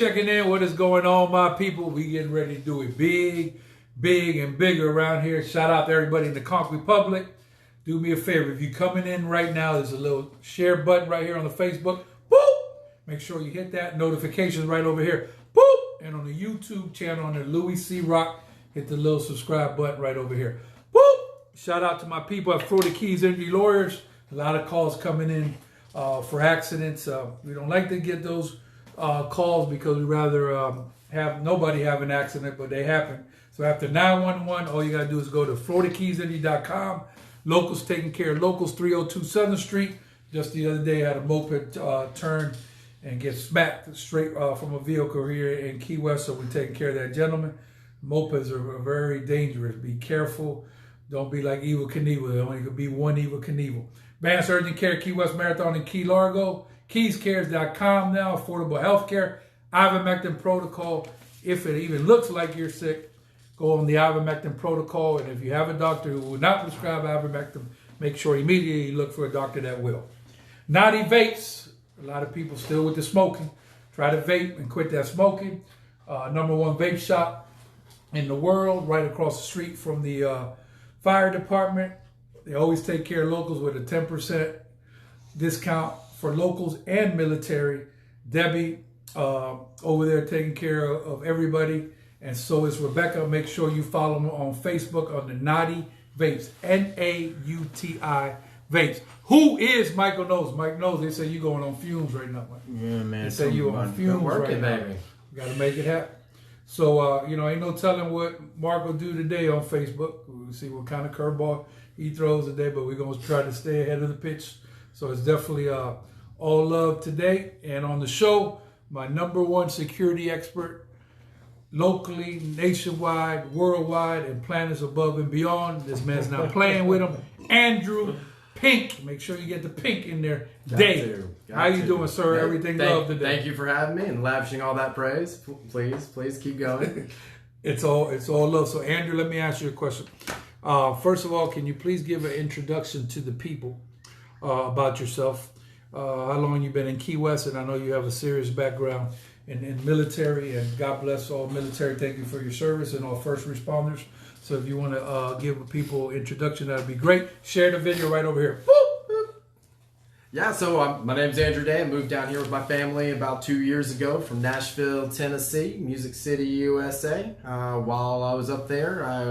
Checking in, what is going on, my people? We getting ready to do it big and bigger around here. Shout out to everybody in the Conch Republic. Do me a favor, if you're coming in right now, there's a little share button right here on the Facebook. Boop! Make sure you hit that. Notifications right over here. Boop! And on the YouTube channel under Louie C. Rock, hit the little subscribe button right over here. Boop! Shout out to my people at Florida Keys Injury Lawyers. A lot of calls coming in for accidents. We don't like to get those calls because we rather have nobody have an accident, but they happen. So after 911, all you got to do is go to FloridaKeysInjury.com. Locals taking care of locals, 302 Southern Street. Just the other day, I had a moped turn and get smacked straight from a vehicle here in Key West, so we're taking care of that gentleman. Mopeds are very dangerous. Be careful. Don't be like Evel Knievel. There only could be one Evel Knievel. Advanced Urgent Care, Key West Marathon in Key Largo. KeysCares.com now, affordable health care. Ivermectin protocol. If it even looks like you're sick, go on the ivermectin protocol. And if you have a doctor who will not prescribe ivermectin, make sure immediately you look for a doctor that will. Naughty vapes. A lot of people still with the smoking. Try to vape and quit that smoking. #1 vape shop in the world, right across the street from the fire department. They always take care of locals with a 10% discount for locals and military. Debbie over there taking care of everybody. And so is Rebecca. Make sure you follow them on Facebook under Naughty Vapes. Nauti Vapes. Who is Michael Knowles? Mike Knowles. They say you going on fumes right now, Mike. Yeah, man. They say you on fumes right now. Baby. Got to make it happen. So, ain't no telling what Mark will do today on Facebook. We'll see what kind of curveball he throws today, but we're going to try to stay ahead of the pitch. So it's definitely all love today. And on the show, my #1 security expert, locally, nationwide, worldwide, and planets above and beyond. This man's not playing with him. Andrew Pink. Make sure you get the pink in there. Dave, how you doing, sir? Yeah, Everything love today. Thank you for having me and lavishing all that praise. Please keep going. It's all love. So Andrew, let me ask you a question. First of all, can you please give an introduction to the people about yourself? How long you've been in Key West, and I know you have a serious background in military, and God bless all military. Thank you for your service and all first responders. So if you want to give people introduction, that'd be great. Share the video right over here. Boop. Yeah, so my name's Andrew Day. I moved down here with my family about 2 years ago from Nashville, Tennessee, Music City, USA. While I was up there, I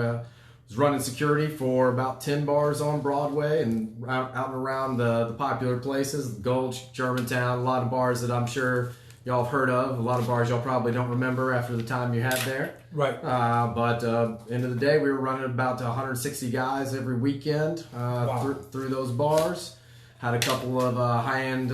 was running security for about 10 bars on Broadway and out and around the popular places, Gulch, Germantown, a lot of bars that I'm sure y'all have heard of. A lot of bars y'all probably don't remember after the time you had there. Right. But end of the day, we were running about 160 guys every weekend through those bars. Had a couple of high-end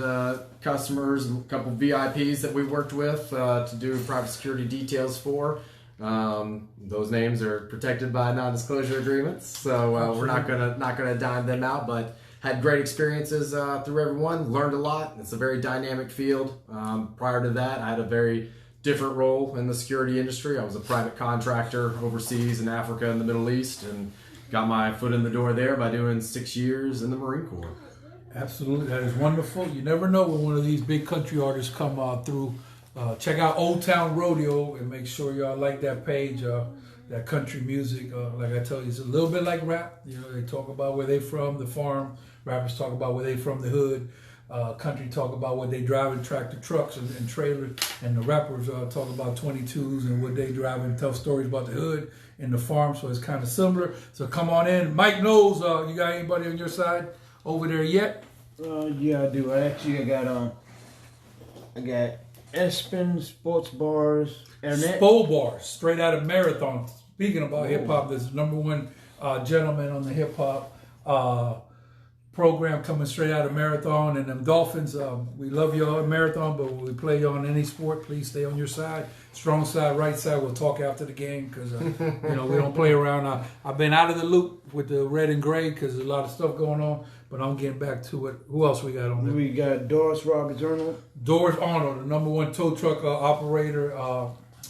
customers, a couple of VIPs that we worked with to do private security details for. Those names are protected by non-disclosure agreements, so we're not gonna dime them out. But had great experiences through everyone. Learned a lot. It's a very dynamic field. Prior to that, I had a very different role in the security industry. I was a private contractor overseas in Africa and the Middle East, and got my foot in the door there by doing 6 years in the Marine Corps. Absolutely, that is wonderful. You never know when one of these big country artists come through. Check out Old Town Rodeo and make sure y'all like that page. That country music, like I tell you, it's a little bit like rap. You know, they talk about where they from, the farm. Rappers talk about where they from, the hood. Country talk about what they driving, tractor trucks and trailers. And the rappers talk about 22s and what they driving, tell stories about the hood and the farm. So it's kind of similar. So come on in. Mike Knowles, you got anybody on your side over there yet? Yeah, I do. I got Espen Sports Bars. Spo Bars, straight out of Marathon. Speaking about hip hop, there's #1 gentleman on the hip hop program coming straight out of Marathon, and them Dolphins. We love y'all at Marathon, but when we play you on any sport, please stay on your side. Strong side, right side. We'll talk after the game because we don't play around. I've been out of the loop with the red and gray because there's a lot of stuff going on, but I'm getting back to it. Who else we got on there? We got Doris Roberts Arnold. Doris Arnold, the #1 tow truck operator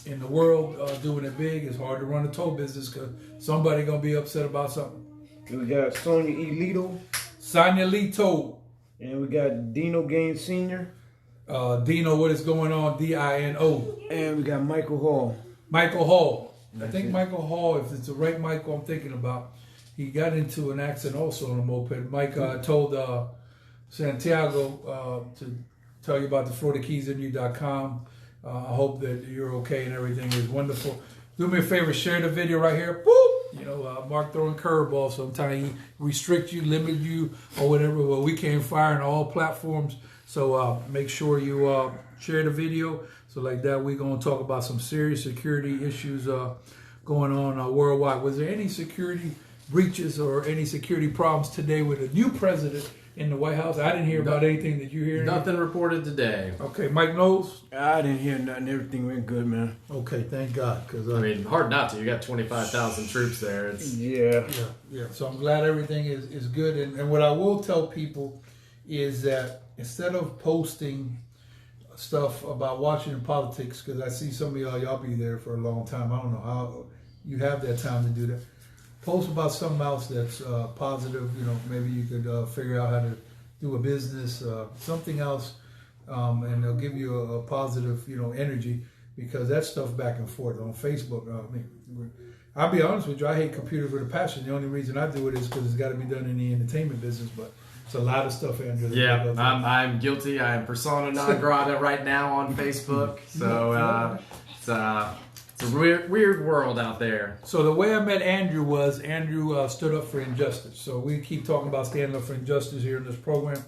in the world, doing it big. It's hard to run a tow business because somebody gonna be upset about something. We got Sonia E. Lito. Sonia Lito. And we got Dino Gaines Sr. Dino, what is going on? Dino. And we got Michael Hall. Michael Hall. I think Michael Hall, if it's the right Michael I'm thinking about, he got into an accident also on a moped. Mike told Santiago to tell you about the FloridaKeysInYou.com. I hope that you're okay and everything is wonderful. Do me a favor, share the video right here. Boop! You know, Mark throwing curveballs. Sometimes he restrict you, limit you, or whatever. Well, we can't fire on all platforms. So make sure you share the video. So like that, we're going to talk about some serious security issues going on worldwide. Was there any security breaches or any security problems today with a new president in the White House? I didn't hear about anything. Did you hear anything? Nothing reported today. Okay, Mike Knowles? I didn't hear nothing. Everything went good, man. Okay, thank God. Cause, I mean, hard not to. You got 25,000 troops there. Yeah. So I'm glad everything is good. And what I will tell people is that instead of posting stuff about Washington politics, because I see some of y'all be there for a long time. I don't know how you have that time to do that. Post about something else that's positive. You know, maybe you could figure out how to do a business, something else, and they'll give you a positive, energy, because that stuff back and forth on Facebook. I'll be honest with you, I hate computers with a passion. The only reason I do it is because it's got to be done in the entertainment business, but it's a lot of stuff, Andrew. Yeah, I'm guilty. I am persona non grata right now on Facebook. So it's a weird world out there. So the way I met Andrew was Andrew stood up for injustice. So we keep talking about standing up for injustice here in this program.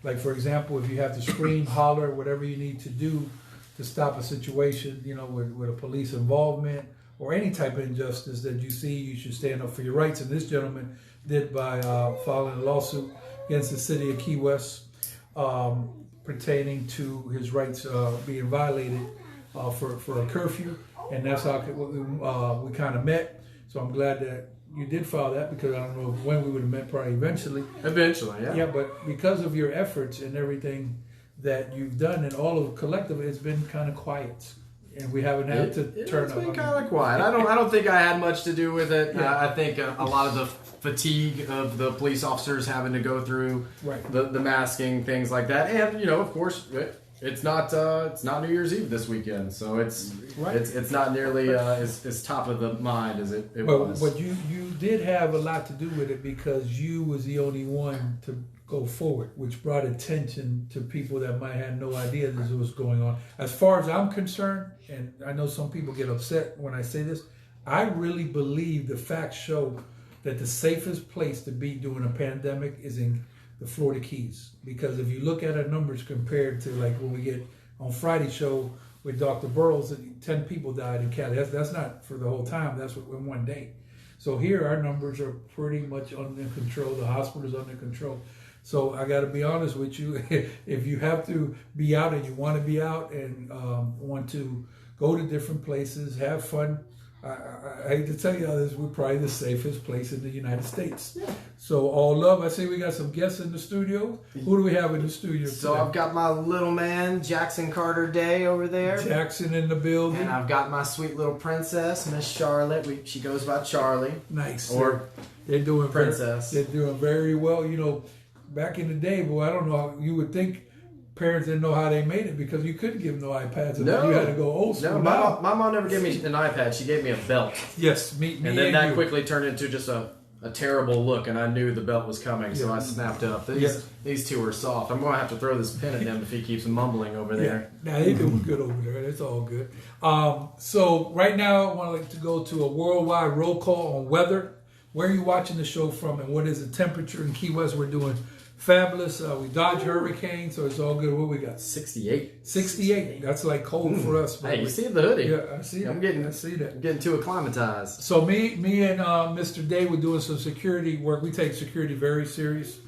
Like, for example, if you have to scream, holler, whatever you need to do to stop a situation, with a police involvement or any type of injustice that you see, you should stand up for your rights. And this gentleman did by filing a lawsuit against the city of Key West pertaining to his rights being violated for a curfew. And that's how we kind of met. So I'm glad that you did file that, because I don't know when we would have met, probably eventually. Eventually, yeah. Yeah, but because of your efforts and everything that you've done, and all of collectively, it's been kind of quiet. And we haven't had to turn up. It's been kind of quiet. I don't think I had much to do with it. Yeah. I think a lot of the fatigue of the police officers having to go through the masking, things like that. And, of course, it's not New Year's Eve this weekend, so it's not nearly as top of the mind as it was. But you did have a lot to do with it, because you was the only one to go forward, which brought attention to people that might have no idea this was going on. As far as I'm concerned, and I know some people get upset when I say this, I really believe the facts show that the safest place to be during a pandemic is in the Florida Keys. Because if you look at our numbers compared to like when we get on Friday's show with Dr. Burroughs, 10 people died in Cali. That's not for the whole time. That's in one day. So here our numbers are pretty much under control. The hospital is under control. So I got to be honest with you. If you have to be out and you want to be out and want to go to different places, have fun, I hate to tell you all this, we're probably the safest place in the United States. Yeah. So all love. I see we got some guests in the studio. Who do we have in the studio So today? I've got my little man, Jackson Carter Day, over there. Jackson in the building. And I've got my sweet little princess, Miss Charlotte. She goes by Charlie. Nice. Or they're doing Princess. They're doing very well. Back in the day, boy, I don't know how you would think parents didn't know how they made it, because you couldn't give them no iPads. No. You had to go old school. No, my mom never gave me an iPad. She gave me a belt. Yes, me and then that quickly turned into just a terrible look, and I knew the belt was coming, so I snapped up. These two are soft. I'm going to have to throw this pin at him if he keeps mumbling over there. Now they doing good over there. It's all good. So right now, I want to go to a worldwide roll call on weather. Where are you watching the show from, and what is the temperature in Key West? We're doing fabulous. We dodge hurricanes, so it's all good. What we got? 68. 68. That's like cold for us. Hey, you see the hoodie? Yeah, I see that. I see that. I'm getting too acclimatized. So me and Mr. Day were doing some security work. We take security very serious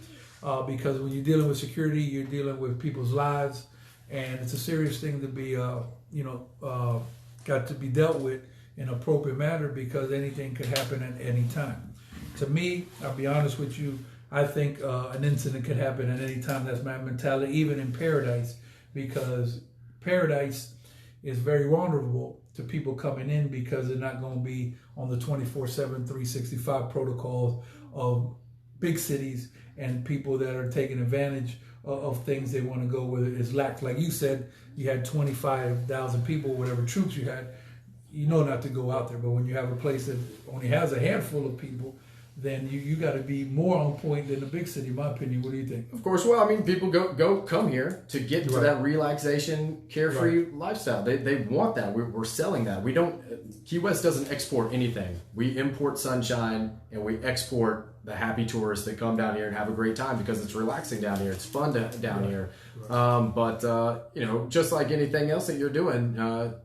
because when you're dealing with security, you're dealing with people's lives, and it's a serious thing to be, got to be dealt with in an appropriate manner, because anything could happen at any time. To me, I'll be honest with you, I think an incident could happen at any time. That's my mentality, even in paradise, because paradise is very vulnerable to people coming in, because they're not going to be on the 24/7, 365 protocols of big cities and people that are taking advantage of things they want to go with. It's lax. Like you said, you had 25,000 people, whatever troops you had, you know not to go out there. But when you have a place that only has a handful of people, then you got to be more on point than the big city, in my opinion. What do you think? Of course. Well, I mean, people come here to get to that relaxation, carefree lifestyle. They want that. We're selling that. We don't. Key West doesn't export anything. We import sunshine and we export the happy tourists that come down here and have a great time because it's relaxing down here. It's fun down here. But you know, just like anything else that you're doing,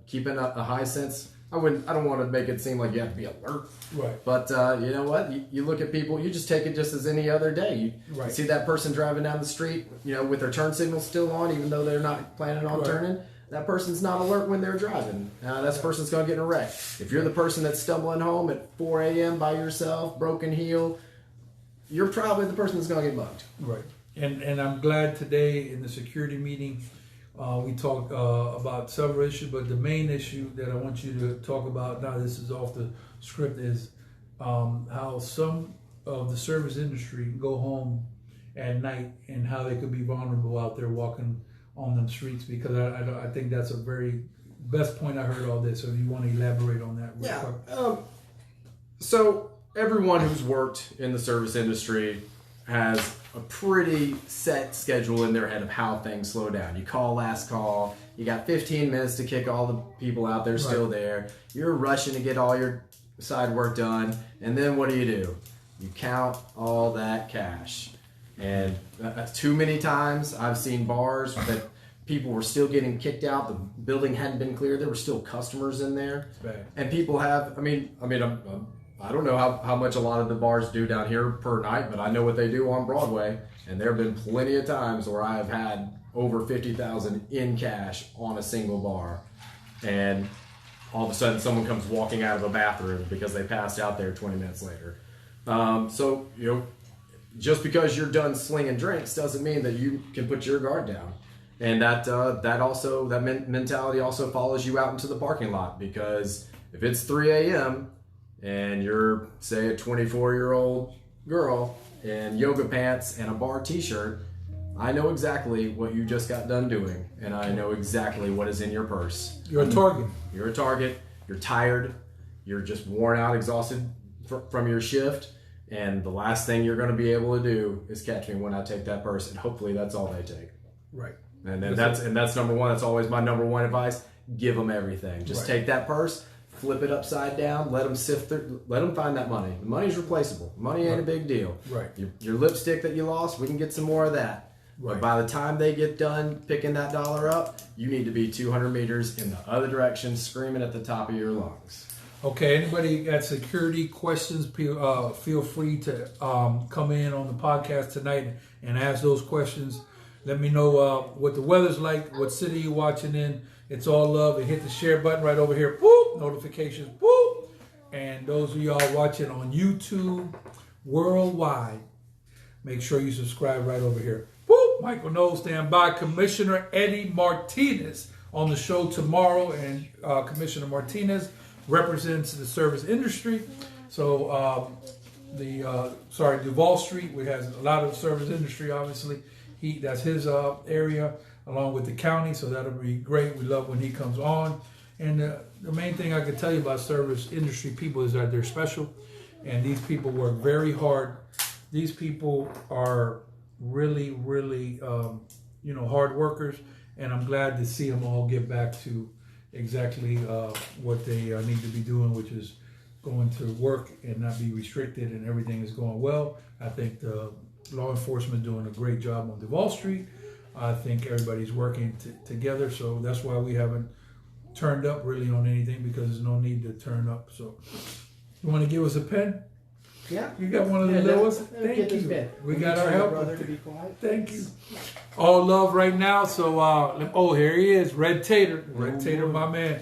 keeping a high sense. I don't want to make it seem like you have to be alert. Right. But you know what? You look at people, you just take it just as any other day. You see that person driving down the street, you know, with their turn signal still on, even though they're not planning on turning. That person's not alert when they're driving. That person's going to get in a wreck. If you're the person that's stumbling home at 4 a.m. by yourself, broken heel, you're probably the person that's going to get bugged. Right. And I'm glad today in the security meeting, we talked about several issues, but the main issue that I want you to talk about, now this is off the script, is how some of the service industry go home at night and how they could be vulnerable out there walking on them streets, because I think that's a very best point I heard all this. So if you want to elaborate on that real quick. So everyone who's worked in the service industry has a pretty set schedule in their head of how things slow down. You call last call, you got 15 minutes to kick all the people out there still there. You're rushing to get all your side work done, and then what do? You count all that cash. And too many times I've seen bars that people were still getting kicked out. The building hadn't been cleared. There were still customers in there. And people have, I don't know how much a lot of the bars do down here per night, but I know what they do on Broadway. And there have been plenty of times where I have had over $50,000 in cash on a single bar. And all of a sudden someone comes walking out of a bathroom because they passed out there 20 minutes later. So, you know, just because you're done slinging drinks doesn't mean that you can put your guard down. And that mentality also follows you out into the parking lot, because if it's 3 a.m., and you're, say, a 24-year-old girl in yoga pants and a bar t-shirt, I know exactly what you just got done doing, and I know exactly what is in your purse. You're a target. You're a target. You're tired. You're just worn out, exhausted from your shift, and the last thing you're going to be able to do is catch me when I take that purse, and hopefully that's all they take. Right. And then that's number one. That's always my number one advice. Give them everything. Just take that purse, flip it upside down, let them sift through, let them find that money. The money's replaceable. Money ain't a big deal. Right. Your lipstick that you lost, we can get some more of that. But by the time they get done picking that dollar up, you need to be 200 meters in the other direction, screaming at the top of your lungs. Okay, anybody got security questions, feel free to come in on the podcast tonight and ask those questions. Let me know what the weather's like, what city you're watching in. It's all love. And hit the share button right over here. Boop, notifications. Boop. And those of y'all watching on YouTube worldwide, make sure you subscribe right over here. Boop. Michael Knowles, stand by. Commissioner Eddie Martinez on the show tomorrow, and Commissioner Martinez represents the service industry. So Duval Street, which has a lot of service industry, obviously. That's his area, along with the county, so that'll be great. We love when he comes on. And the main thing I can tell you about service industry people is that they're special, and these people work very hard. These people are really, really, hard workers, and I'm glad to see them all get back to exactly what they need to be doing, which is going to work and not be restricted, and everything is going well. I think the law enforcement doing a great job on Duval Street. I think everybody's working together, so that's why we haven't turned up really on anything, because there's no need to turn up. So, you want to give us a pen? Yeah. You got one of the little ones? Thank you. We got our help. Brother to be quiet. Thank you. All love right now. So, here he is, Red Tater. Red Tater, my man.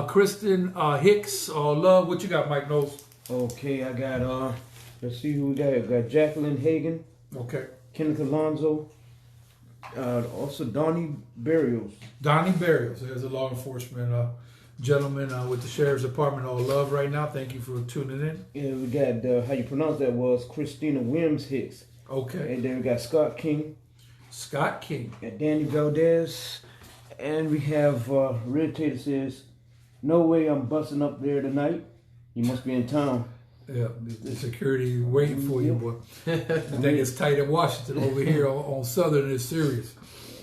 Kristen Hicks, all love. What you got, Mike Knowles? Okay, I got, let's see who we got. I got Jacqueline Hagan. Okay. Kenneth Alonzo. Also Donnie Barrios. Donnie Barrios. There's a law enforcement gentleman with the Sheriff's Department. All love right now. Thank you for tuning in. Yeah, we got, how you pronounce that was Christina Williams Hicks. Okay. And then we got Scott King. Scott King. And Danny Valdez. And we have Red Tater says, no way I'm busting up there tonight. You must be in town. Yeah, the security waiting for you, boy. I think it's tight in Washington over here on Southern. It's serious.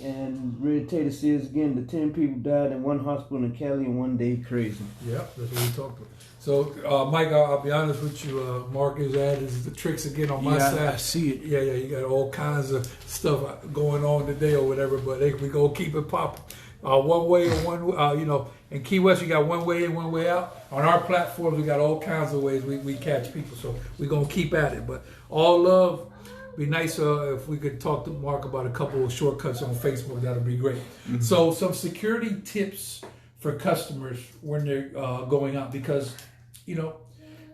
And Red Tater says again, the 10 people died in one hospital in Cali in one day. Crazy. Yeah, that's what we talked about. So, Mike, I'll be honest with you. Mark is the tricks again on my side. I see it. Yeah, you got all kinds of stuff going on today or whatever, but we gonna keep it popping. One way or one, in Key West, you got one way in, one way out. On our platforms, we got all kinds of ways we catch people, so we're gonna keep at it. But all love. Be nice if we could talk to Mark about a couple of shortcuts on Facebook. That'll be great. Mm-hmm. So some security tips for customers when they're going out, because when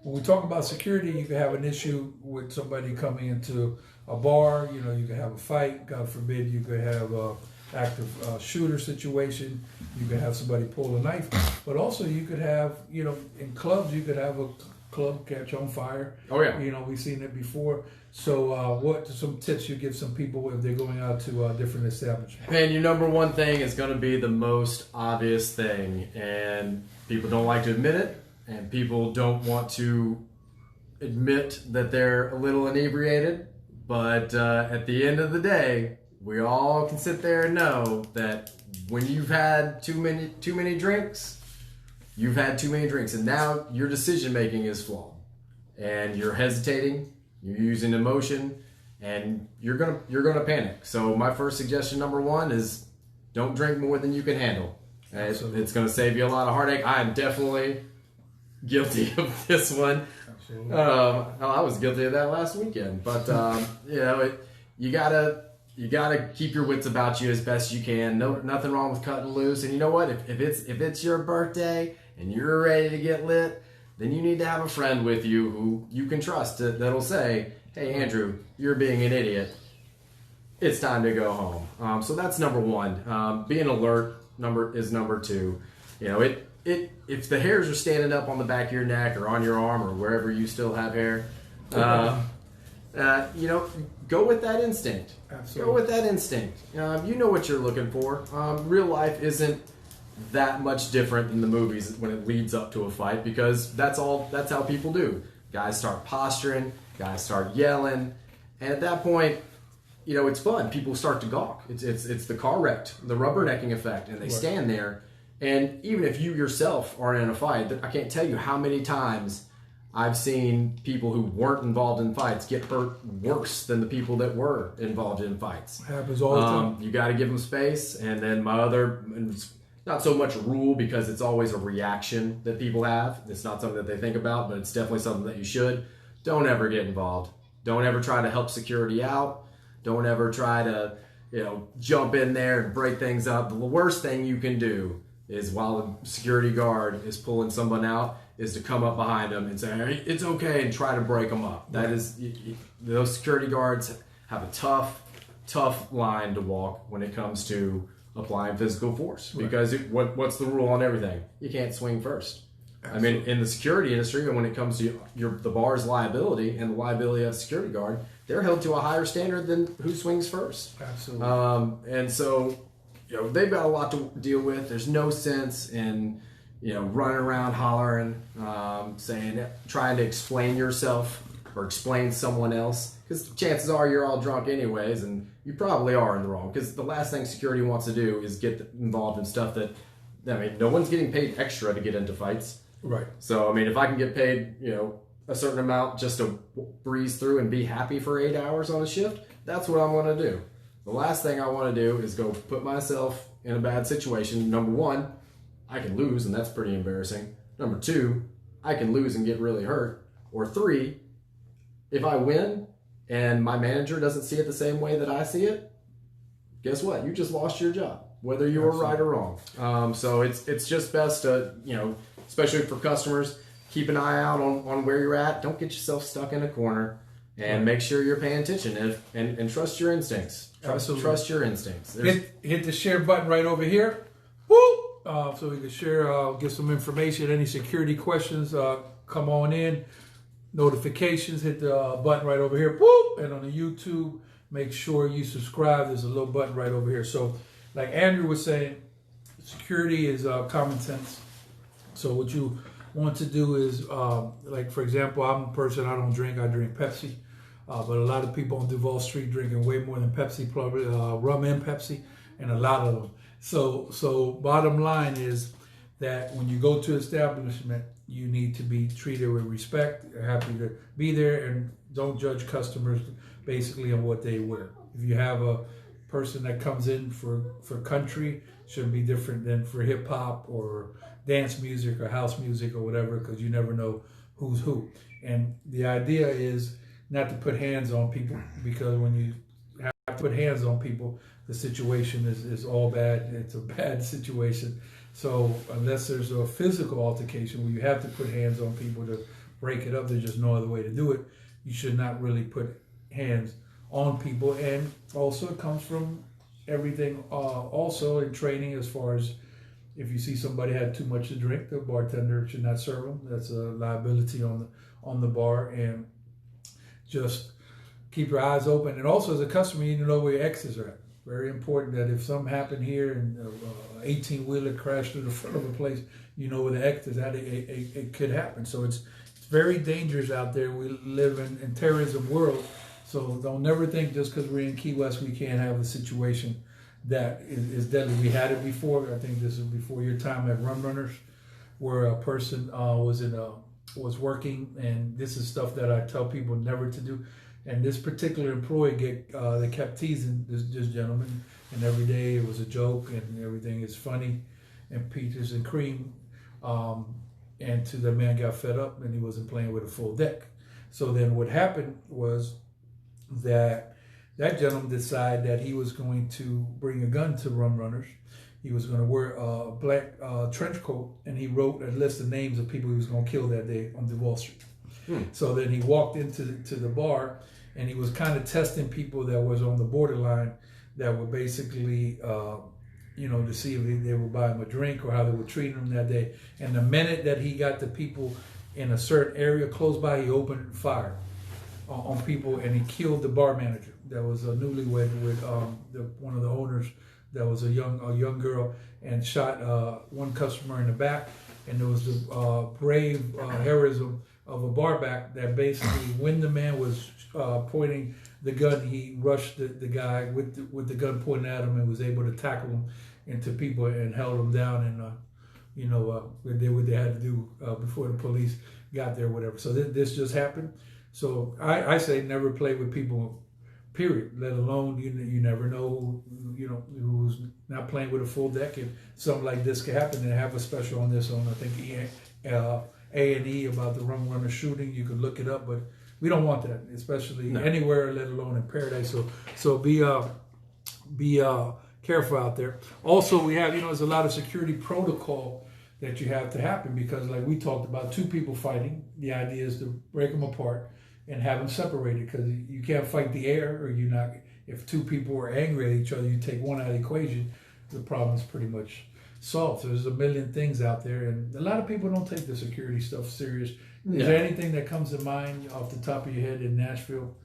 we talk about security, you can have an issue with somebody coming into a bar. You can have a fight. God forbid, you could have a active shooter situation. You could have somebody pull a knife, but also you could have in clubs you could have a club catch on fire. Oh yeah. We've seen it before. So what are some tips you give some people if they're going out to different establishments? And your number one thing is going to be the most obvious thing, and people don't like to admit it, and people don't want to admit that they're a little inebriated, but at the end of the day, we all can sit there and know that when you've had too many drinks, you've had too many drinks, and now your decision making is flawed, and you're hesitating, you're using emotion, and you're gonna panic. So my first suggestion, number one, is don't drink more than you can handle. It's gonna save you a lot of heartache. I am definitely guilty of this one. Absolutely. I was guilty of that last weekend, but you gotta keep your wits about you as best you can. Nothing wrong with cutting loose. And you know what? If it's your birthday and you're ready to get lit, then you need to have a friend with you who you can trust that'll say, "Hey, Andrew, you're being an idiot. It's time to go home." So that's number one. Being alert is number two. If the hairs are standing up on the back of your neck or on your arm or wherever you still have hair, go with that instinct. Absolutely. Go with that instinct. You know what you're looking for. Real life isn't that much different than the movies when it leads up to a fight, because that's how people do. Guys start posturing, guys start yelling, and at that point, it's fun. People start to gawk. It's the car wreck, the rubbernecking effect, and they stand there. And even if you yourself are in a fight, I can't tell you how many times I've seen people who weren't involved in fights get hurt worse than the people that were involved in fights. Happens all the time. You got to give them space. And then my other, not so much a rule, because it's always a reaction that people have. It's not something that they think about, but it's definitely something that you should. Don't ever get involved. Don't ever try to help security out. Don't ever try to, jump in there and break things up. The worst thing you can do is, while the security guard is pulling someone out, is to come up behind them and say, "Hey, it's okay," and try to break them up. That is, those security guards have a tough line to walk when it comes to applying physical force. Because what's the rule on everything? You can't swing first. Absolutely. I mean, in the security industry, and when it comes to the bar's liability and the liability of a security guard, they're held to a higher standard than who swings first. Absolutely. And so, they've got a lot to deal with. There's no sense in running around hollering, trying to explain yourself or explain someone else, because chances are you're all drunk anyways, and you probably are in the wrong, because the last thing security wants to do is get involved in stuff that, no one's getting paid extra to get into fights. Right. So, if I can get paid, a certain amount just to breeze through and be happy for 8 hours on a shift, that's what I'm going to do. The last thing I want to do is go put myself in a bad situation. Number one, I can lose, and that's pretty embarrassing. Number two, I can lose and get really hurt. Or three, if I win and my manager doesn't see it the same way that I see it, guess what? You just lost your job, whether you were right or wrong. So it's just best to, especially for customers, keep an eye out on where you're at. Don't get yourself stuck in a corner, and make sure you're paying attention and trust your instincts. Trust your instincts. Hit the share button right over here. Woo! So we can share, get some information. Any security questions, come on in. Notifications, hit the button right over here. Woo! And on the YouTube, make sure you subscribe. There's a little button right over here. So, like Andrew was saying, security is common sense. So what you want to do is, like for example, I'm a person, I don't drink, I drink Pepsi. But a lot of people on Duval Street drinking way more than Pepsi, probably rum and Pepsi, and a lot of them. So bottom line is that when you go to establishment, you need to be treated with respect. You're happy to be there, and don't judge customers basically on what they wear. If you have a person that comes in for country, shouldn't be different than for hip hop or dance music or house music or whatever, because you never know who's who. And the idea is not to put hands on people, because when you have to put hands on people, the situation is all bad. It's a bad situation. So unless there's a physical altercation where you have to put hands on people to break it up, there's just no other way to do it. You should not really put hands on people. And also it comes from everything also in training, as far as if you see somebody had too much to drink, the bartender should not serve them. That's a liability on the bar. And just keep your eyes open. And also as a customer, you need to know where your exits are at. Very important that if something happened here and an 18-wheeler crashed through the front of a place, you know where the exit is at. It could happen. So it's very dangerous out there. We live in terrorism world. So don't never think just because we're in Key West we can't have a situation that is deadly. We had it before. I think this is before your time at Rum Runners, where a person was working, and this is stuff that I tell people never to do. And this particular employee they kept teasing this gentleman, and every day it was a joke, and everything is funny, and peaches and cream. And to the man got fed up, and he wasn't playing with a full deck. So then what happened was that gentleman decided that he was going to bring a gun to Rum Runners. He was going to wear a black trench coat, and he wrote a list of names of people he was going to kill that day on Duval Street. So then he walked into the bar, and he was kind of testing people that was on the borderline, that were basically, to see if they would buy him a drink or how they were treating him that day. And the minute that he got the people in a certain area close by, he opened fire on people, and he killed the bar manager that was a newlywed with one of the owners that was a young girl, and shot one customer in the back. And there was the brave heroism of a bar back that basically, when the man was pointing the gun, he rushed the guy with the gun pointing at him and was able to tackle him into people and held him down, and did what they had to do before the police got there, whatever. So this just happened. So I say never play with people, period. Let alone you never know who's not playing with a full deck, and something like this could happen. And have a special on this on I think A&E about the Rum Runner shooting. You could look it up, but we don't want that, especially anywhere, let alone in Paradise. So be careful out there. Also, we have there's a lot of security protocol that you have to happen, because like we talked about, two people fighting, the idea is to break them apart and have them separated, because you can't fight the air, or you're not. If two people are angry at each other, you take one out of the equation, the problem is pretty much solved. So there's a million things out there, and a lot of people don't take the security stuff serious. Is there anything that comes to mind off the top of your head in Nashville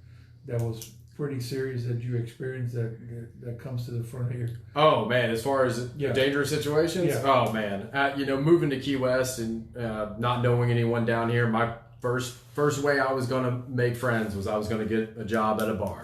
that was pretty serious that you experienced that comes to the front of your? Oh man, as far as dangerous situations, oh man, moving to Key West and not knowing anyone down here, my first way I was going to make friends was I was going to get a job at a bar.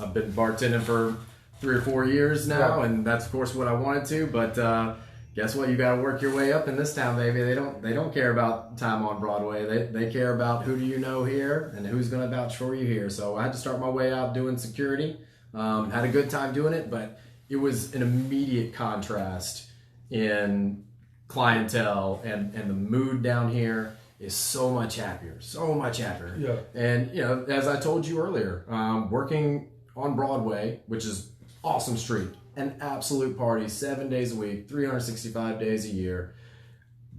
I've been bartending for 3 or 4 years now, and that's of course what I wanted to. But guess what? You got to work your way up in this town, baby. They don't care about time on Broadway. They care about who do you know here and who's going to vouch for you here. So I had to start my way out doing security. Had a good time doing it, but it was an immediate contrast in clientele, and the mood down here is so much happier. Yeah. And as I told you earlier, working on Broadway, which is awesome street, an absolute party 7 days a week, 365 days a year.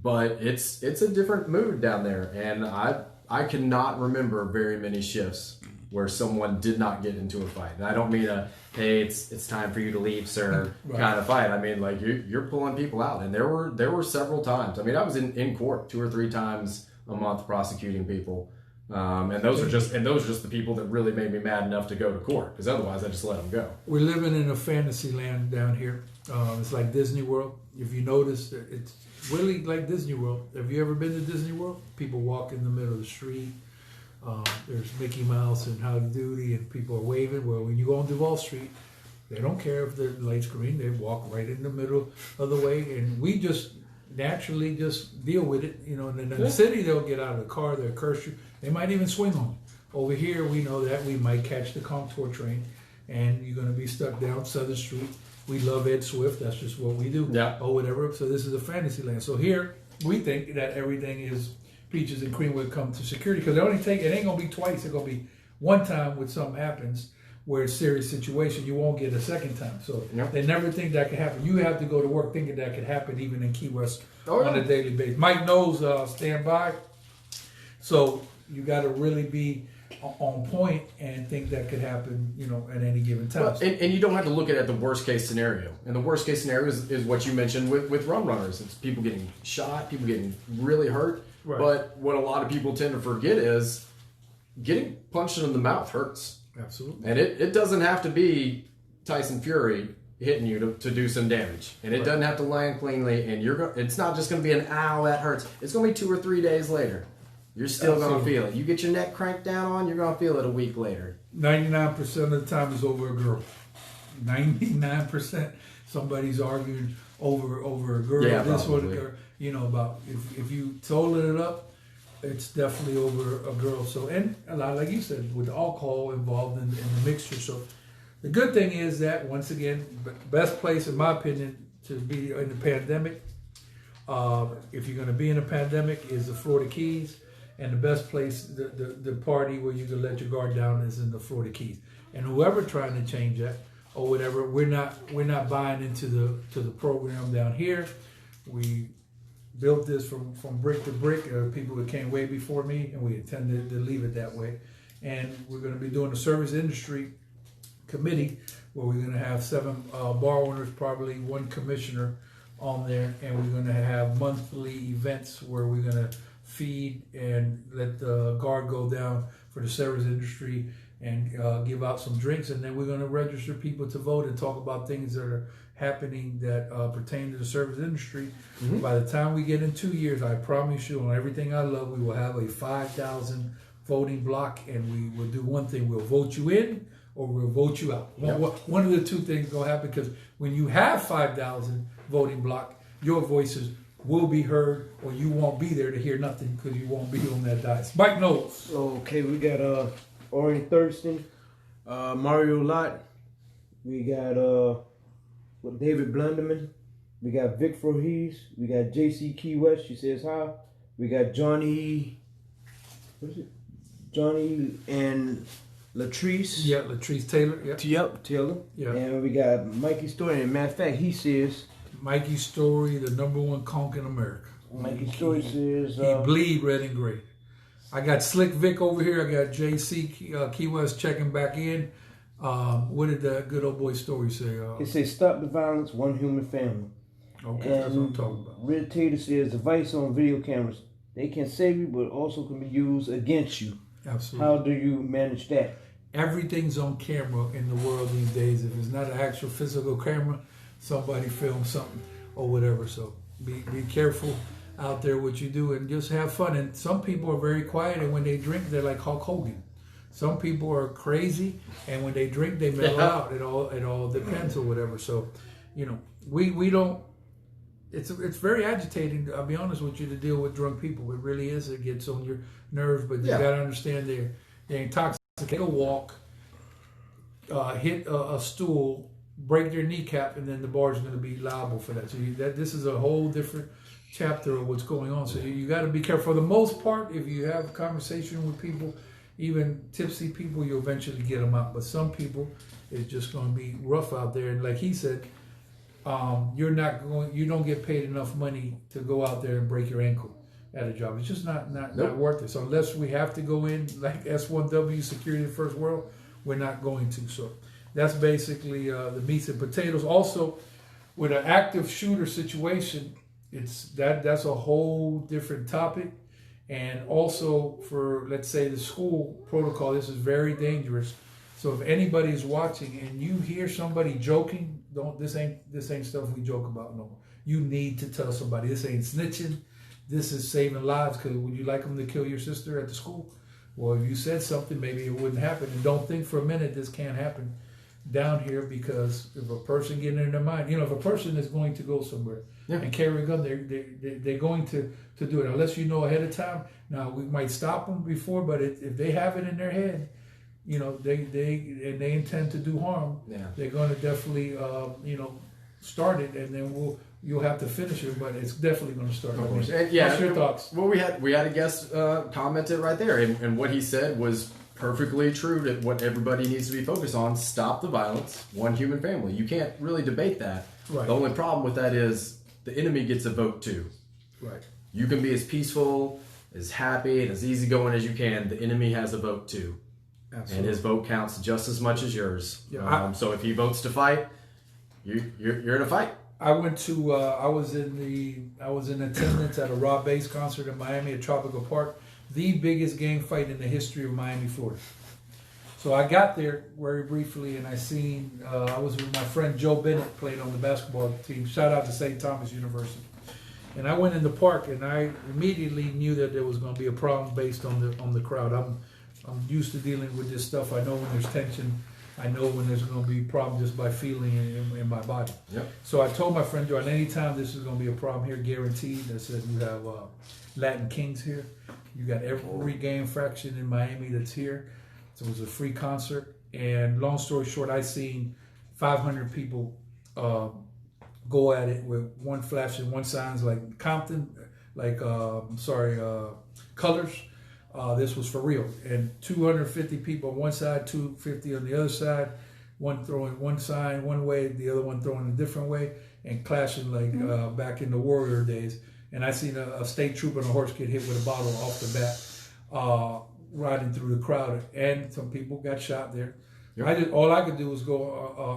But it's a different mood down there, and I cannot remember very many shifts where someone did not get into a fight. And I don't mean hey, it's time for you to leave, sir, kind of fight. I mean, like you're pulling people out, and there were several times. I mean, I was in court 2 or 3 times a month prosecuting people And those are just the people that really made me mad enough to go to court, because otherwise I just let them go. We're living in a fantasy land down here. It's like Disney World. If you notice, it's really like Disney World. Have you ever been to Disney World? People walk in the middle of the street. There's Mickey Mouse and Howdy Doody, and people are waving. Well, when you go on Duval Street, they don't care if the light's green. They walk right in the middle of the way, and we just naturally just deal with it. You know, and then in the city, they'll get out of the car, they'll curse you. They might even swing on you. Over here, we know that we might catch the contour train, and you're going to be stuck down Southern Street. We love Ed Swift. That's just what we do. Yeah. Or whatever. So this is a fantasy land. So here, we think that everything is peaches and cream when it comes to security, because it ain't going to be twice. It's going to be one time when something happens where it's a serious situation. You won't get a second time. So they never think that could happen. You have to go to work thinking that could happen even in Key West on a daily basis. Mike Knowles, stand by. So you got to really be on point and think that could happen, you know, at any given time. Well, and you don't have to look at it at the worst case scenario. And the worst case scenario is what you mentioned with rum runners. It's people getting shot, people getting really hurt. Right. But what a lot of people tend to forget is getting punched in the mouth hurts. Absolutely. And it doesn't have to be Tyson Fury hitting you to do some damage. And it doesn't have to land cleanly. And it's not just going to be an ow, that hurts. It's going to be 2 or 3 days later. You're still going to feel it. You get your neck cranked down on, you're going to feel it a week later. 99% of the time is over a girl. 99% somebody's arguing over a girl. Yeah, this probably. one, girl, you know, about if you total it up, it's definitely over a girl. So, and a lot, like you said, with alcohol involved in the mixture. So the good thing is that, once again, best place, in my opinion, to be in the pandemic, if you're going to be in a pandemic, is the Florida Keys. And the best place, the party where you can let your guard down, is in the Florida Keys. And whoever trying to change that or whatever, we're not buying into the program down here. We built this from brick to brick. People that came way before me, and we intended to leave it that way. And we're going to be doing a service industry committee where we're going to have 7 bar owners, probably 1 commissioner on there, and we're going to have monthly events where we're going to feed and let the guard go down for the service industry and give out some drinks, and then we're going to register people to vote and talk about things that are happening that pertain to the service industry. Mm-hmm. By the time we get in 2 years, I promise you, on everything I love, we will have a 5,000 voting block, and we will do one thing: we'll vote you in or we'll vote you out. Yep. One of the two things will happen, because when you have 5,000 voting block, your voices will be heard, or you won't be there to hear nothing because you won't be on that dice. Mike Knowles. Okay, we got Orrin Thurston, Mario Lott. We got David Blunderman. We got Vic Voorhees. We got JC Key West. She says hi. We got Johnny. What is it? Johnny and Latrice. Yeah, Latrice Taylor. Yep, Taylor. Yeah. And we got Mikey Story. And matter of fact, he says, Mikey Story, the #1 conk in America. Mikey Story says he bleed red and gray. I got Slick Vic over here. I got JC Key West checking back in. What did that good old boy Story say? It says, stop the violence, one human family. Okay, and that's what I'm talking about. Red Tater says, device on video cameras. They can save you, but also can be used against you. Absolutely. How do you manage that? Everything's on camera in the world these days. If it's not an actual physical camera, somebody filmed something or whatever. So be careful out there what you do, and just have fun. And some people are very quiet, and when they drink, they're like Hulk Hogan. Some people are crazy, and when they drink, they mellow out. It all depends or whatever. So, you know, we don't. It's very agitating, I'll be honest with you, to deal with drunk people. It really is. It gets on your nerves, but you got to understand they're intoxicated. Take a walk, hit a stool, break their kneecap, and then the bar is going to be liable for that. So this is a whole different chapter of what's going on. So you got to be careful. For the most part, if you have a conversation with people, even tipsy people, you'll eventually get them out. But some people, it's just going to be rough out there. And like he said, you don't get paid enough money to go out there and break your ankle at a job. It's just not worth it. So unless we have to go in like S1W, security in the first world, we're not going to. So that's basically the meats and potatoes. Also, with an active shooter situation, that's a whole different topic. And also for, let's say, the school protocol, this is very dangerous. So if anybody's watching and you hear somebody joking, this ain't stuff we joke about no more. You need to tell somebody. This ain't snitching. This is saving lives. Because would you like them to kill your sister at the school? Well, if you said something, maybe it wouldn't happen. And don't think for a minute this can't happen down here, because if a person getting in their mind, if a person is going to go somewhere and carry a gun, they're going to do it unless you know ahead of time. Now we might stop them before, but if they have it in their head, they intend to do harm. Yeah. They're going to definitely start it, and then you'll have to finish it, but it's definitely going to start. Of course. What's your thoughts? Well, we had a guest commented right there, and what he said was perfectly true to what everybody needs to be focused on. Stop the violence. One human family. You can't really debate that. Right. The only problem with that is the enemy gets a vote too. Right. You can be as peaceful, as happy, and as easygoing as you can. The enemy has a vote too. Absolutely. And his vote counts just as much as yours. Yeah. So if he votes to fight, you're in a fight. I went to I was in attendance at a Rob Bass concert in Miami at Tropical Park, the biggest gang fight in the history of Miami, Florida. So I got there very briefly, and I was with my friend Joe Bennett, played on the basketball team. Shout out to St. Thomas University. And I went in the park, and I immediately knew that there was going to be a problem based on the crowd. I'm used to dealing with this stuff. I know when there's tension. I know when there's going to be a problem just by feeling it in my body. Yep. So I told my friend Joe, anytime this is going to be a problem here, guaranteed. I said, you have Latin Kings here. You got every gang fraction in Miami that's here. So it was a free concert. And long story short, I seen 500 people go at it with one flash and one signs like Compton, Colors. This was for real. And 250 people on one side, 250 on the other side, one throwing one sign one way, the other one throwing a different way, and clashing like back in the Warrior days. And I seen a state trooper on a horse get hit with a bottle off the bat, riding through the crowd, and some people got shot there. Yep. All I could do was go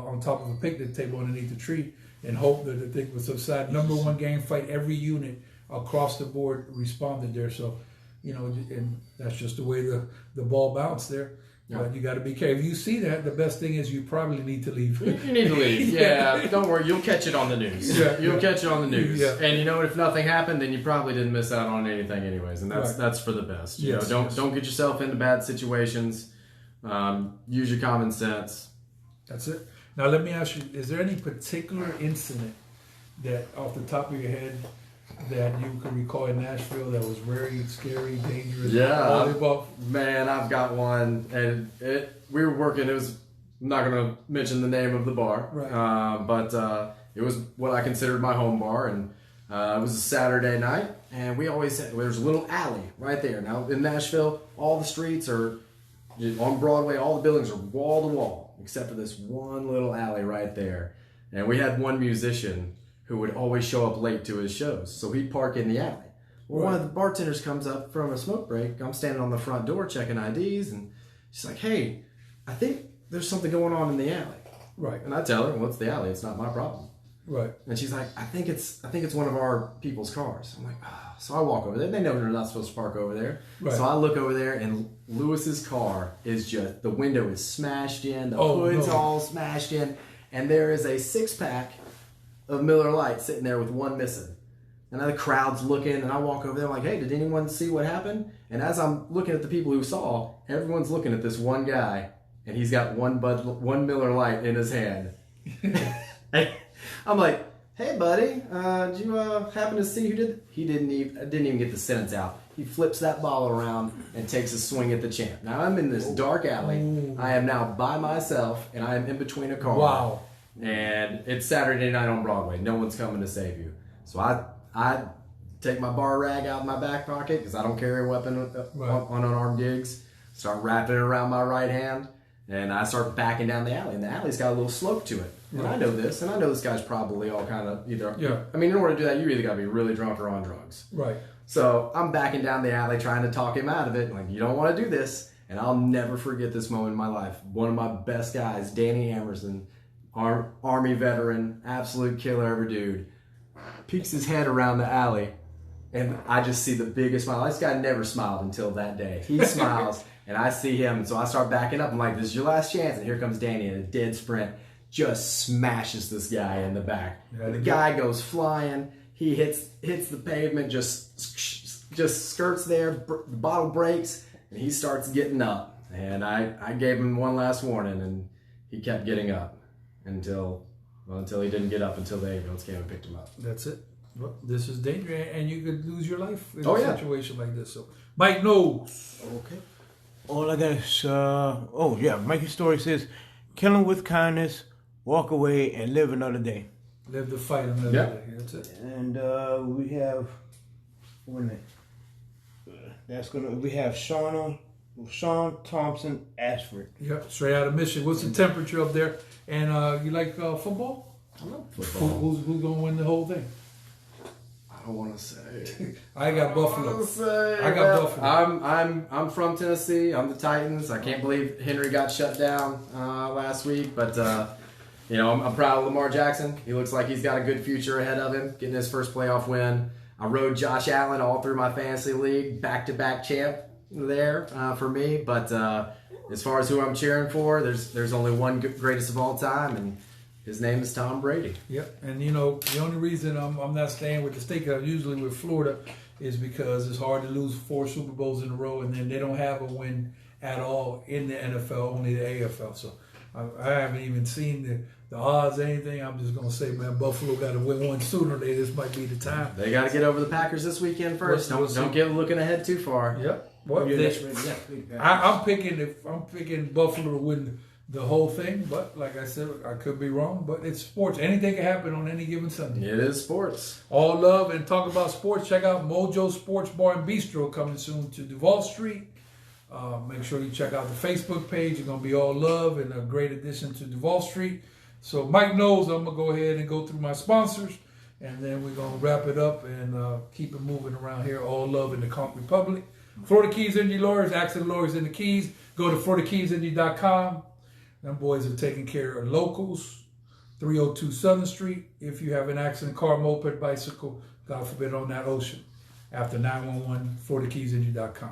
on top of a picnic table underneath the tree and hope that the thing would subside. Number one gang fight, every unit across the board responded there. So, and that's just the way the ball bounced there. Yeah. But you got to be careful. If you see that, the best thing is you probably need to leave. You need to leave. Yeah, don't worry. You'll catch it on the news. Yeah, you'll catch it on the news. Yeah. And if nothing happened, then you probably didn't miss out on anything anyways. And that's for the best. Don't get yourself into bad situations. Use your common sense. That's it. Now let me ask you: is there any particular incident that, off the top of your head, that you can recall in Nashville that was very scary, dangerous? Yeah, man, I've got one, and we were working. I'm not going to mention the name of the bar, right. But it was what I considered my home bar, and it was a Saturday night, and we always said there's a little alley right there. Now in Nashville, all the streets are on Broadway. All the buildings are wall to wall, except for this one little alley right there. And we had one musician who would always show up late to his shows. So he'd park in the alley. Well, one of the bartenders comes up from a smoke break. I'm standing on the front door checking IDs, and she's like, "Hey, I think there's something going on in the alley." Right. And I tell her, "Well, it's the alley. It's not my problem." Right. And she's like, I think it's one of our people's cars." I'm like, "Ah." So I walk over there. They know they're not supposed to park over there. Right. So I look over there, and Lewis's car is just, the window is smashed in, the hood's all smashed in, and there is a 6-pack of Miller Lite sitting there with one missing. And the crowd's looking, and I walk over there, I'm like, "Hey, did anyone see what happened?" And as I'm looking at the people who saw, everyone's looking at this one guy, and he's got one Miller Lite in his hand. I'm like, "Hey, buddy, did you happen to see who did?" He didn't even get the sentence out. He flips that bottle around and takes a swing at the champ. Now I'm in this dark alley. Ooh. I am now by myself, and I am in between a car. Wow. And it's Saturday night on Broadway. No one's coming to save you. So I take my bar rag out of my back pocket, because I don't carry a weapon on unarmed gigs. Start wrapping it around my right hand, and I start backing down the alley. And the alley's got a little slope to it. And I know this, and I know this guy's probably all kind of either... Yeah. I mean, in order to do that, you either got to be really drunk or on drugs. Right. So I'm backing down the alley trying to talk him out of it. Like, "You don't want to do this." And I'll never forget this moment in my life. One of my best guys, Danny Emerson, Army veteran, absolute killer ever dude, peeks his head around the alley, And I just see the biggest smile. This guy never smiled until that day. He smiles, and I see him, and so I start backing up. I'm like, this is your last chance. And here comes Danny in a dead sprint, just smashes this guy in the back. Yeah, the guy goes flying. He hits the pavement, just skirts there. The bottle breaks, and he starts getting up. And I gave him one last warning, and he kept getting up until he didn't get up until the ambulance came and picked him up. That's it. Well, this is dangerous, and you could lose your life in Oh, a yeah. situation like this. So, Mike Knowles. Okay. All I got is, Mikey's story says, kill him with kindness, walk away, and live another day. Live the fight another Yeah. day. That's it. And we have, we have Sean Thompson Ashford. Yep, straight out of Michigan. What's the temperature up there? And you like football? I love football. Who's going to win the whole thing? I don't want to say. I got Buffalo. I got Buffalo. I'm from Tennessee. I'm the Titans. I can't believe Henry got shut down last week, but I'm proud of Lamar Jackson. He looks like he's got a good future ahead of him, getting his first playoff win. I rode Josh Allen all through my fantasy league, back-to-back champ there for me. But as far as who I'm cheering for, there's only one greatest of all time, and his name is Tom Brady. Yep, and the only reason I'm not staying with the state, 'cause I'm usually with Florida, is because it's hard to lose 4 Super Bowls in a row, and then they don't have a win at all in the NFL, only the AFL. So I haven't even seen the odds or anything. I'm just gonna say, man, Buffalo got to win one sooner. This might be the time. They got to get over the Packers this weekend first. Don't get looking ahead too far. Yep. Well, I'm picking Buffalo to win the whole thing, but like I said, I could be wrong, but it's sports. Anything can happen on any given Sunday. It is sports. All love and talk about sports. Check out Mojo Sports Bar and Bistro coming soon to Duval Street. Make sure you check out the Facebook page. It's going to be all love and a great addition to Duval Street. So Mike knows I'm going to go ahead and go through my sponsors, and then we're going to wrap it up and keep it moving around here. All love in the Conch Republic. Florida Keys Indy Lawyers, accident lawyers in the Keys. Go to FloridaKeysIndy.com. Them boys are taking care of locals. 302 Southern Street. If you have an accident, car, moped, bicycle, God forbid, on that ocean. After 911, FloridaKeysIndy.com.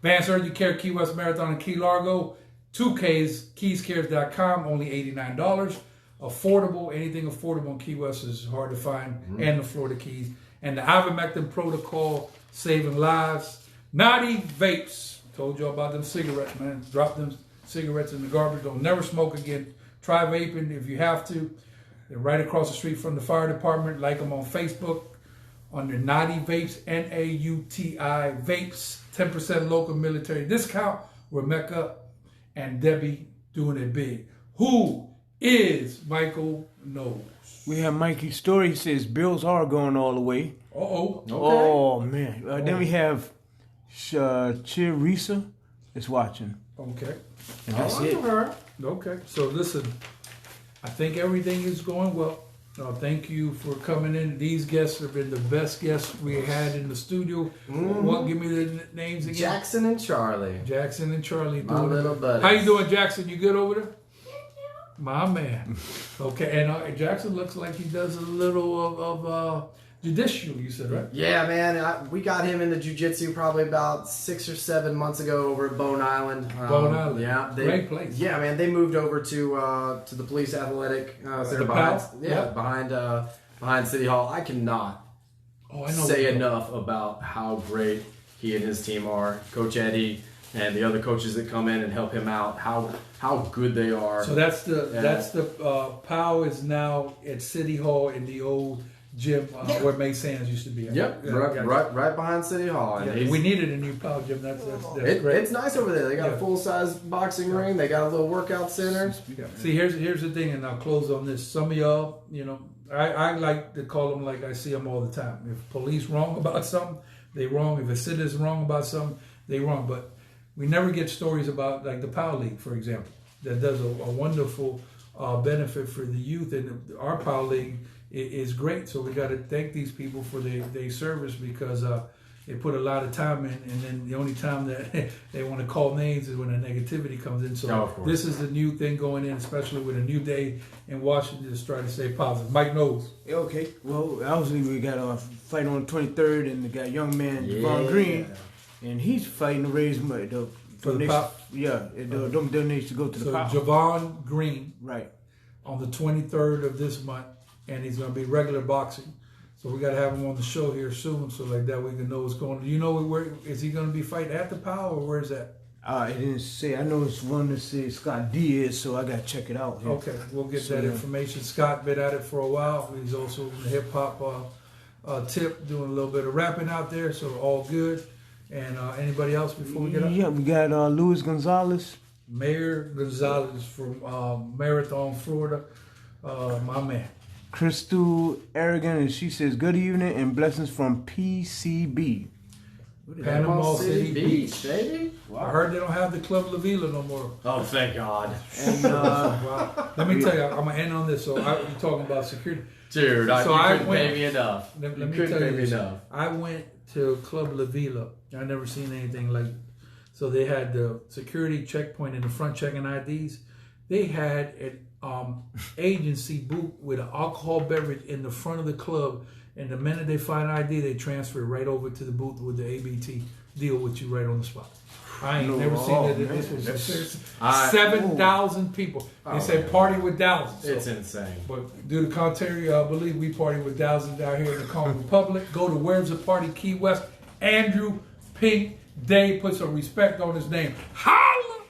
Vance Urgent Care, Key West Marathon in Key Largo. 2Ks, KeysCares.com, only $89. Affordable, anything affordable in Key West is hard to find, and the Florida Keys. And the ivermectin protocol, saving lives. Naughty Vapes. Told you all about them cigarettes, man. Drop them cigarettes in the garbage. Don't never smoke again. Try vaping if you have to. They're right across the street from the fire department. Like them on Facebook under Naughty Vapes, Nauti Vapes. 10% local military discount. Rebecca and Debbie doing it big. Who is Michael Knowles? We have Mikey's story. He says Bills are going all the way. Okay. Oh, man. Then we have Chirisa is watching. Okay. And that's it. Okay. So listen, I think everything is going well. Thank you for coming in. These guests have been the best guests we had in the studio. What? Give me the names again. Jackson and Charlie. Jackson and Charlie. My little buddies. How you doing, Jackson? You good over there? My man. Okay, and Jackson looks like he does a little of judicial, you said, right? Yeah, man. We got him into jiu-jitsu probably about 6 or 7 months ago over at Bone Island. Bone Island. Yeah. Great place. Yeah, man. They moved over to the police athletic center behind City Hall. I cannot say enough about how great he and his team are. Coach Eddie and the other coaches that come in and help him out, how good they are. So that's the POW is now at City Hall in the old gym where May Sands used to be. Yep, right behind City Hall. And we needed a new POW gym. That's great. It's nice over there. They got a full-size boxing ring. They got a little workout center. See, here's the thing, and I'll close on this. Some of y'all, I like to call them like I see them all the time. If police wrong about something, they wrong. If a citizen wrong about something, they wrong. But we never get stories about like the POW League, for example, that does a wonderful benefit for the youth, and our POW League is great. So we got to thank these people for their service because they put a lot of time in, and then the only time that they want to call names is when the negativity comes in. So this is the new thing going in, especially with a new day in Washington, just try to stay positive. Mike Knowles. Okay. Well, obviously we got a fight on the 23rd, and we got young man Javon Green, and he's fighting to raise money. For the pop? Yeah, the donations to go to the pop. So Javon Green, right, on the 23rd of this month, and he's going to be regular boxing. So we got to have him on the show here soon, so like that we can know what's going on. You know where is he going to be fighting at the POW, or where's that? It didn't say. I know it's one that says Scott Diaz, so I got to check it out. Yeah. Okay, we'll get that information. Scott been at it for a while. He's also in the hip hop tip, doing a little bit of rapping out there, so all good. And anybody else before we get up? Yeah, we got Luis Gonzalez. Mayor Gonzalez from Marathon, Florida. My man. Crystal Aragon, and she says, good evening and blessings from PCB. Panama City Beach. Baby. Wow. I heard they don't have the Club La Vila no more. Oh, thank God. And wow. Let me tell you, I'm going to end on this. So you're talking about security. Dude, so you couldn't pay me enough. Let me tell you this. I went to Club La Vila. I never seen anything like. So they had the security checkpoint in the front checking IDs. They had an agency booth with an alcohol beverage in the front of the club. And the minute they find an ID, they transfer it right over to the booth with the ABT, deal with you right on the spot. I ain't never seen that. This was serious. 7,000 people. They said party with thousands. So. It's insane. But due to contrary, I believe we party with thousands out here in the Congo Republic. Go to Where's the Party Key West. Andrew Pink Day, put some respect on his name. How?